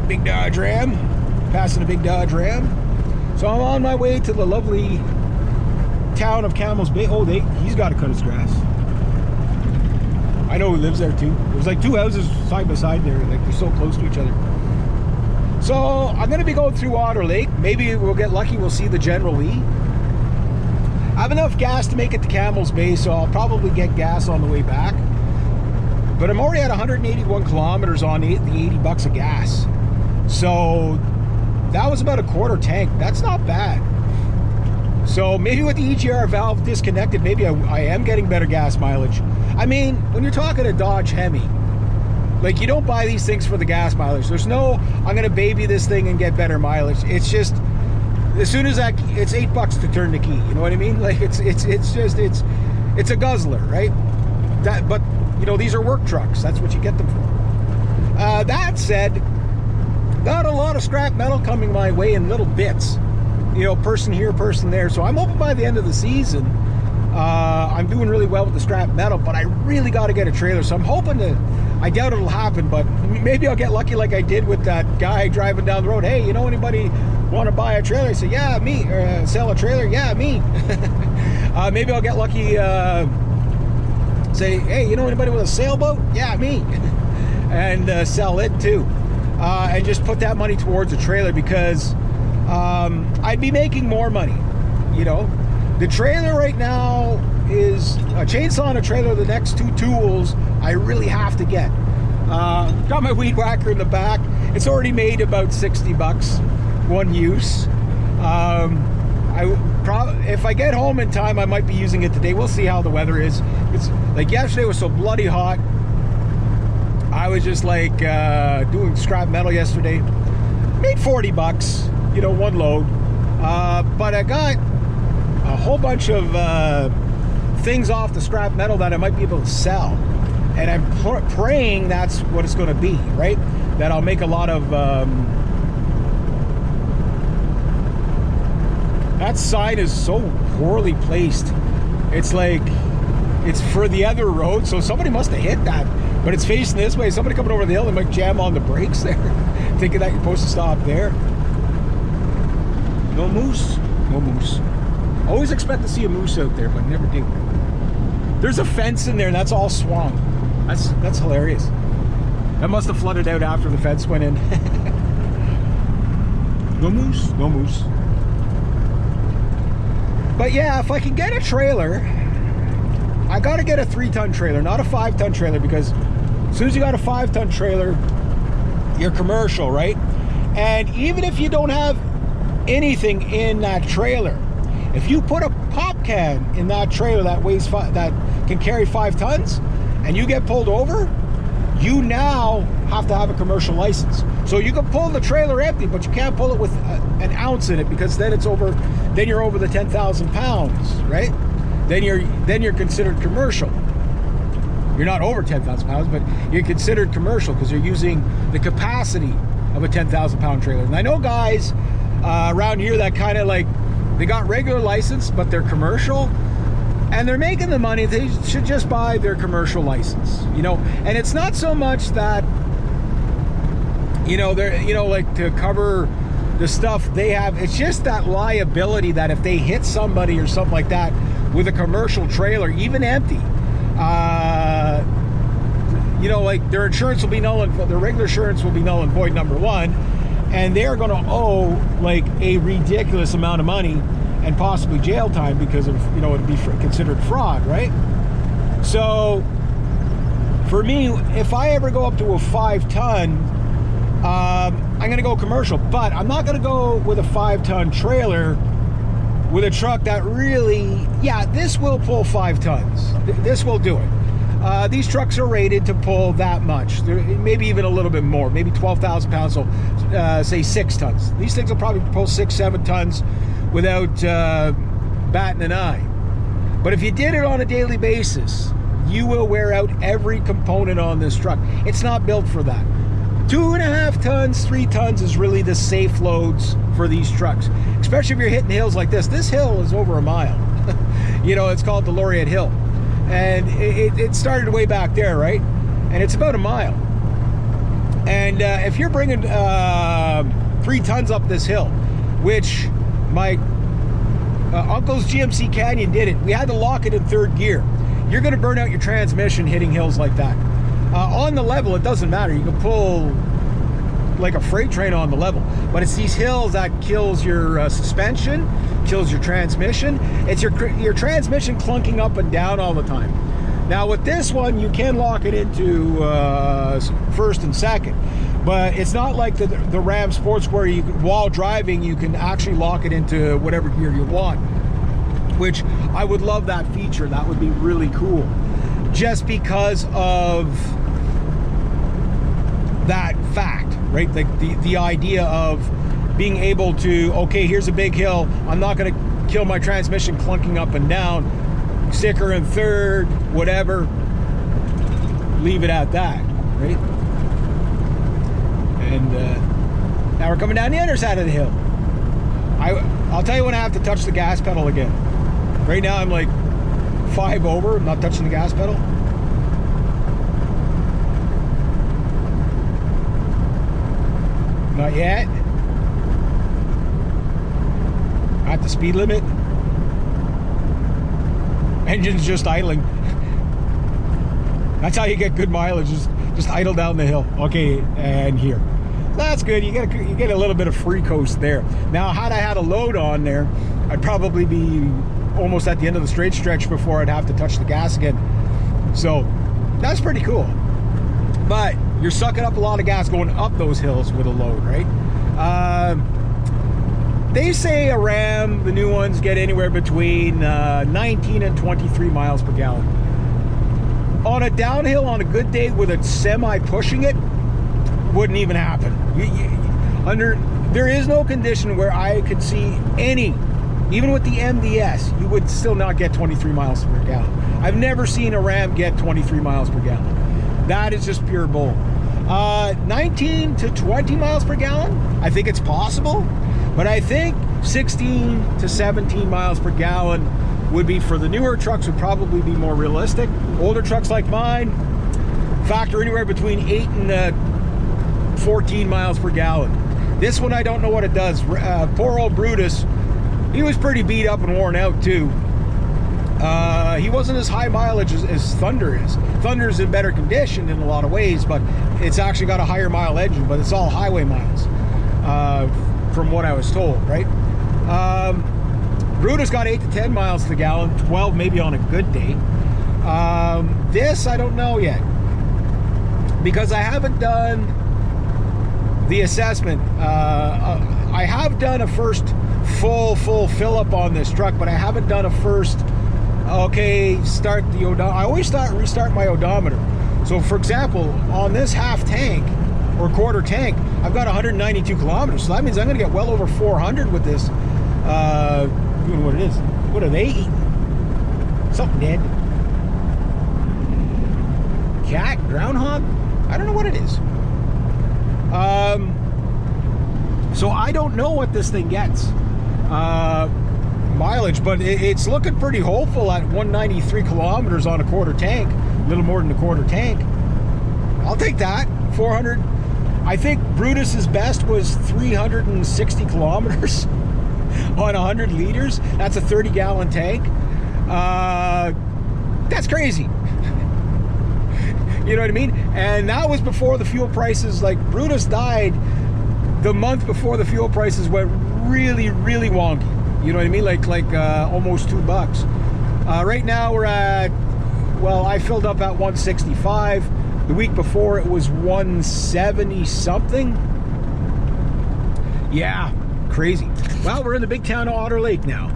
big Dodge Ram, passing a big Dodge Ram. So I'm on my way to the lovely town of Camel's Bay. Oh, he's got to cut his grass. I know who lives there too. There's like two houses side by side there, like they're so close to each other. So I'm gonna be going through Otter Lake. Maybe we'll get lucky, we'll see the General Lee. I have enough gas to make it to Camel's Bay, so I'll probably get gas on the way back. But I'm already at 181 kilometers on the 80 bucks of gas. So that was about a quarter tank. That's not bad. So maybe with the EGR valve disconnected, maybe I am getting better gas mileage. I mean, when you're talking a Dodge Hemi, like, you don't buy these things for the gas mileage. There's no, I'm gonna baby this thing and get better mileage. It's just, as soon as that, it's $8 to turn the key. You know what I mean? Like, it's a guzzler, right? But you know, these are work trucks. That's what you get them for. That said, got a lot of scrap metal coming my way in little bits. You know, person here, person there. So I'm hoping by the end of the season, I'm doing really well with the scrap metal, but I really got to get a trailer. So I'm hoping to, I doubt it'll happen, but maybe I'll get lucky like I did with that guy driving down the road. Hey, you know anybody want to buy a trailer? I said, yeah, me. Or sell a trailer? Yeah, me. Maybe I'll get lucky, say, hey, you know anybody with a sailboat? Yeah, me. And sell it too. And just put that money towards a trailer, because I'd be making more money, you know. The trailer right now is a chainsaw and a trailer. The next two tools I really have to get. Got my weed whacker in the back. It's already made about 60 bucks, one use. If I get home in time, I might be using it today. We'll see how the weather is. It's like yesterday was so bloody hot. I was just like doing scrap metal yesterday. Made 40 bucks, you know, one load. But I got a whole bunch of things off the scrap metal that I might be able to sell. And I'm praying that's what it's going to be, right? That I'll make a lot of... that sign is so poorly placed. It's like, it's for the other road, so somebody must have hit that. But it's facing this way. Somebody coming over the hill, they might jam on the brakes there, thinking that you're supposed to stop there. No moose. No moose. Always expect to see a moose out there, but never do. There's a fence in there, and that's all swamp. That's hilarious. That must have flooded out after the fence went in. No moose. No moose. But yeah, if I can get a trailer, I gotta get a 3-ton trailer, not a 5-ton trailer, because as soon as you got a 5-ton trailer, you're commercial, right? And even if you don't have anything in that trailer, if you put a pop can in that trailer that weighs that can carry 5 tons, and you get pulled over, you now have to have a commercial license. So you can pull the trailer empty, but you can't pull it with an ounce in it, because then it's over. Then you're over the 10,000 pounds, right? Then you're considered commercial. You're not over 10,000 pounds, but you're considered commercial because you're using the capacity of a 10,000 pound trailer. And I know guys around here that kind of like, they got regular license, but they're commercial, and they're making the money. They should just buy their commercial license, you know. And it's not so much that, you know, they're, you know, like to cover the stuff they have. It's just that liability that if they hit somebody or something like that with a commercial trailer, even empty, you know, like their insurance will be null and their regular insurance will be null and void, number one, and they're going to owe like a ridiculous amount of money and possibly jail time because of, you know, it'd be considered fraud, right? So for me, if I ever go up to a 5-ton, I'm going to go commercial, but I'm not going to go with a 5-ton trailer with a truck that really, yeah, this will pull 5 tons. This will do it. These trucks are rated to pull that much, maybe even a little bit more, maybe 12,000 pounds, so say 6 tons. These things will probably pull 6-7 tons without batting an eye. But if you did it on a daily basis, you will wear out every component on this truck. It's not built for that. 2.5 tons, 3 tons is really the safe loads for these trucks, especially if you're hitting hills like this. This hill is over a mile. You know, it's called the Laureate Hill, and it started way back there, right? And it's about a mile. And if you're bringing 3 tons up this hill, which my uncle's GMC Canyon did it, we had to lock it in 3rd gear. You're going to burn out your transmission hitting hills like that. On the level, it doesn't matter. You can pull like a freight train on the level, but it's these hills that kills your suspension, kills your transmission. It's your transmission clunking up and down all the time. Now with this one, you can lock it into 1st and 2nd, but it's not like the Ram Sports where you, while driving, you can actually lock it into whatever gear you want, which I would love that feature. That would be really cool, just because of that fact, right? Like the idea of being able to, okay, here's a big hill, I'm not going to kill my transmission clunking up and down, sticker in 3rd, whatever, leave it at that, right? And now we're coming down the other side of the hill. I'll tell you when I have to touch the gas pedal again. Right now I'm like 5 over, I'm not touching the gas pedal. Not yet. At the speed limit. Engine's just idling. That's how you get good mileage, just idle down the hill. Okay, and here. That's good. You get a little bit of free coast there. Now, had I had a load on there, I'd probably be almost at the end of the straight stretch before I'd have to touch the gas again. So that's pretty cool. But you're sucking up a lot of gas going up those hills with a load, right? They say a Ram, the new ones, get anywhere between 19 and 23 miles per gallon. On a downhill, on a good day with a semi pushing it, wouldn't even happen. There is no condition where I could see any, even with the MDS, you would still not get 23 miles per gallon. I've never seen a Ram get 23 miles per gallon. That is just pure bull. 19 to 20 miles per gallon, I think it's possible, but I think 16 to 17 miles per gallon would be, for the newer trucks, would probably be more realistic. Older trucks like mine factor anywhere between 8 and 14 miles per gallon. This one, I don't know what it does. Poor old Brutus, he was pretty beat up and worn out too. He wasn't as high mileage as Thunder is. Thunder's in better condition in a lot of ways, but it's actually got a higher mile engine, but it's all highway miles, from what I was told, right? Brutus got 8 to 10 miles to the gallon, 12 maybe on a good day. This, I don't know yet, because I haven't done the assessment. I have done a first full fill up on this truck, but I haven't done a first, okay, start the odometer. I always restart my odometer. So for example, on this half tank or quarter tank, I've got 192 kilometers. So that means I'm going to get well over 400 with this. Doing what it is. What are they eating? Something dead. Cat? Groundhog? I don't know what it is. So I don't know what this thing gets mileage, but it's looking pretty hopeful at 193 kilometers on a quarter tank, a little more than a quarter tank. I'll take that. 400. I think Brutus's best was 360 kilometers on 100 liters. That's a 30-gallon tank. That's crazy. You know what I mean? And that was before the fuel prices, like Brutus died the month before the fuel prices went really wonky. You know what I mean? Like almost $2. Right now we're at, well, I filled up at 165. The week before it was 170 something. Yeah, crazy. Well, we're in the big town of Otter Lake now.